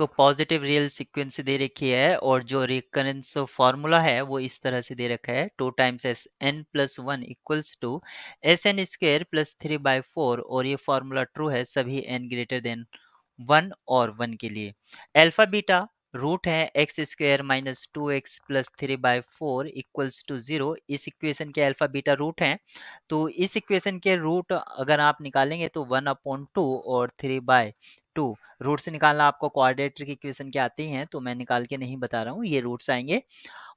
तो positive real sequence दे रखी है और जो रिकरेंस फॉर्मूला है वो इस तरह से दे रखा है 2 times S N plus one equals to S N square plus 3/4 और ये फॉर्मूला ट्रू है सभी एन ग्रेटर देन 1 और 1 के लिए। अल्फा बीटा रूट है X square minus 2x plus 3/4 equals to 0। इस इक्वेशन के अल्फा बीटा रूट हैं, तो इस इक्वेशन के रूट अगर आप निकालेंगे तो 1/2 और 3/2 रूट से निकालना आपको क्वाड्रेटिक इक्वेशन के आते ही हैं, तो मैं निकाल के नहीं बता रहा हूँ, ये रूट्स आएंगे।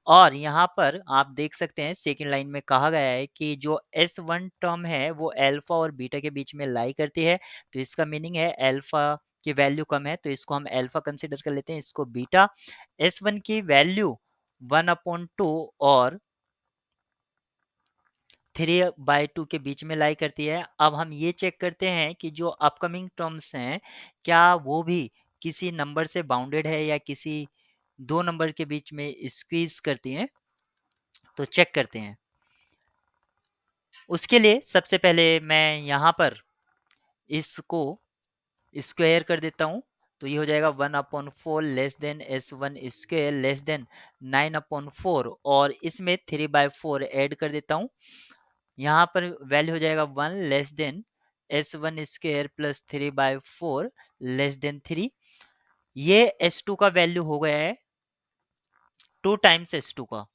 और यहाँ पर आप देख सकते हैं सेकंड लाइन में कहा गया है कि जो S1 टर्म है वो अल्फा और बीटा के बीच में लाई करती है, तो इसका मीनिंग है अल्फा की वैल्यू कम है तो इसको हम अल्फा कंसिडर कर लेते हैं, इसको बीटा। S1 की वैल्यू 1/2 और 3/2 के बीच में लाई करती है। अब हम ये चेक करते हैं कि जो अपकमिंग टर्म्स हैं क्या वो भी किसी नंबर से बाउंडेड है या किसी दो नंबर के बीच में स्क्वीज करती हैं, तो चेक करते हैं। उसके लिए सबसे पहले मैं यहाँ पर इसको स्क्वायर कर देता हूँ, तो ये हो जाएगा 1/4 less than S1 square less than 9/4 और इसमें 3/4 ऐड कर देता हूँ। यहाँ पर वैल्यू हो जाएगा 1 less than S1 square plus 3/4 less than 3। ये S2 का वैल्यू हो गया है 2 टाइम्स S2 का।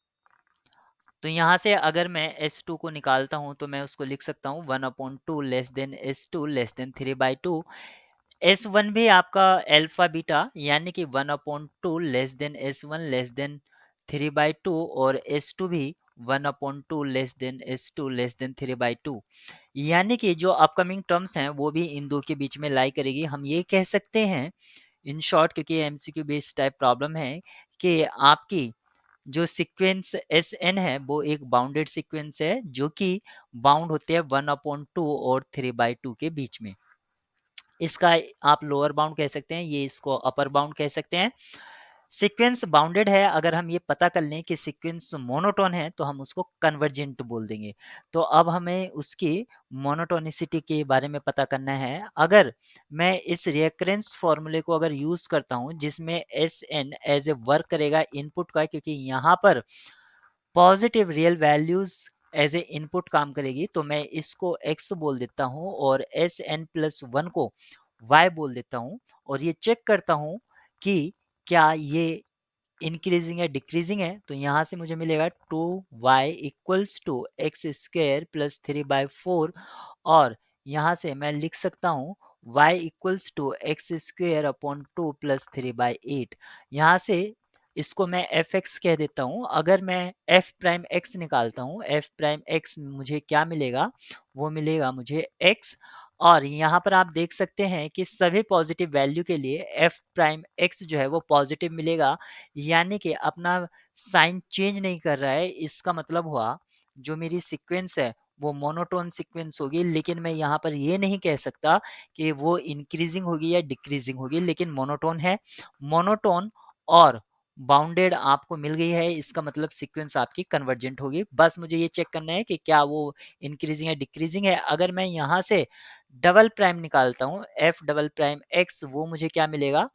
तो यहाँ से अगर मैं S2 को निकालता हूँ तो मैं उसको लिख सकता हूँ 1/2 less than S2 less than 3/2। S1 भी आपका अल्फा बीटा यानी कि 1/2 less than S1 less than 3/2 और S2 भी 1/2 less than S2 less than 3/2। यानी कि जो अपकमिंग टर्म्स हैं वो भी इन दो के बीच में लाई करेगी। हम ये कह सकते हैं इन शॉर्ट, क्योंकि एमसीक्यू बेस्ड टाइप प्रॉब्लम है, कि आपकी जो सीक्वेंस एस एन है वो एक बाउंडेड सीक्वेंस है जो कि बाउंड होते हैं 1/2 और 3/2 के बीच में। इसका आप लोअर बाउंड कह सकते हैं, ये इसको अपर बाउंड कह सकते हैं। सीक्वेंस बाउंडेड है, अगर हम ये पता कर लें कि सीक्वेंस मोनोटोन है तो हम उसको कन्वर्जेंट बोल देंगे। तो अब हमें उसकी मोनोटोनिसिटी के बारे में पता करना है। अगर मैं इस रिकरेंस फॉर्मूले को अगर यूज करता हूं जिसमें S N as a work करेगा इनपुट का, क्योंकि यहाँ पर positive real values as a input काम करेगी, तो मैं इसको x बोल देता हूँ और एस एन प्लस वन को y बोल देता हूँ और ये चेक करता हूँ कि क्या ये इंक्रीजिंग है डिक्रीजिंग है। तो यहाँ से मुझे मिलेगा 2y equals to X square plus 3/4 और यहाँ से मैं लिख सकता हूँ y equals to X square upon 2 plus 3/8। यहाँ से इसको मैं एफ एक्स कह देता हूँ। अगर मैं एफ प्राइम एक्स निकालता हूँ, एफ प्राइम एक्स मुझे क्या मिलेगा, वो मिलेगा मुझे एक्स। और यहाँ पर आप देख सकते हैं कि सभी पॉजिटिव वैल्यू के लिए एफ प्राइम एक्स जो है वो पॉजिटिव मिलेगा, यानी कि अपना साइन चेंज नहीं कर रहा है। इसका मतलब हुआ जो मेरी सीक्वेंस है वो मोनोटोन सीक्वेंस होगी, लेकिन मैं यहाँ पर ये नहीं कह सकता कि वो इंक्रीजिंग होगी या डिक्रीजिंग होगी, लेकिन मोनोटोन है। मोनोटोन और बाउंडेड आपको मिल गई है, इसका मतलब सीक्वेंस आपकी कन्वर्जेंट होगी। बस मुझे ये चेक करना है कि क्या वो इंक्रीजिंग या डिक्रीजिंग है। अगर मैं यहाँ से डबल प्राइम निकालता हूँ एफ डबल प्राइम एक्स, वो मुझे क्या मिलेगा,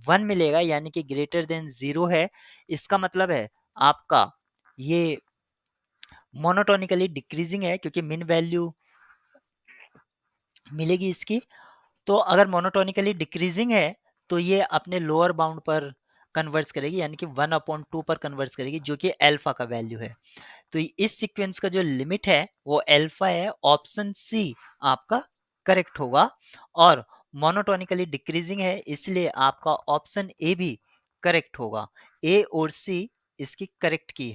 1 मिलेगा, यानी कि ग्रेटर देन 0 है। इसका मतलब है आपका ये मोनोटोनिकली डिक्रीजिंग है क्योंकि मिन वैल्यू मिलेगी इसकी। तो अगर मोनोटोनिकली डिक्रीजिंग है तो ये अपने लोअर बाउंड पर कन्वर्स करेगी, यानी कि 1/2 पर कन्वर्स करेगी जो कि अल्फा का वैल्यू है। तो इस सीक्वेंस का जो लिमिट है वो अल्फा है। ऑप्शन सी आपका करेक्ट होगा। और मोनोटोनिकली डिक्रीजिंग है इसलिए आपका ऑप्शन ए भी करेक्ट होगा। ए और सी इसकी करेक्ट की है।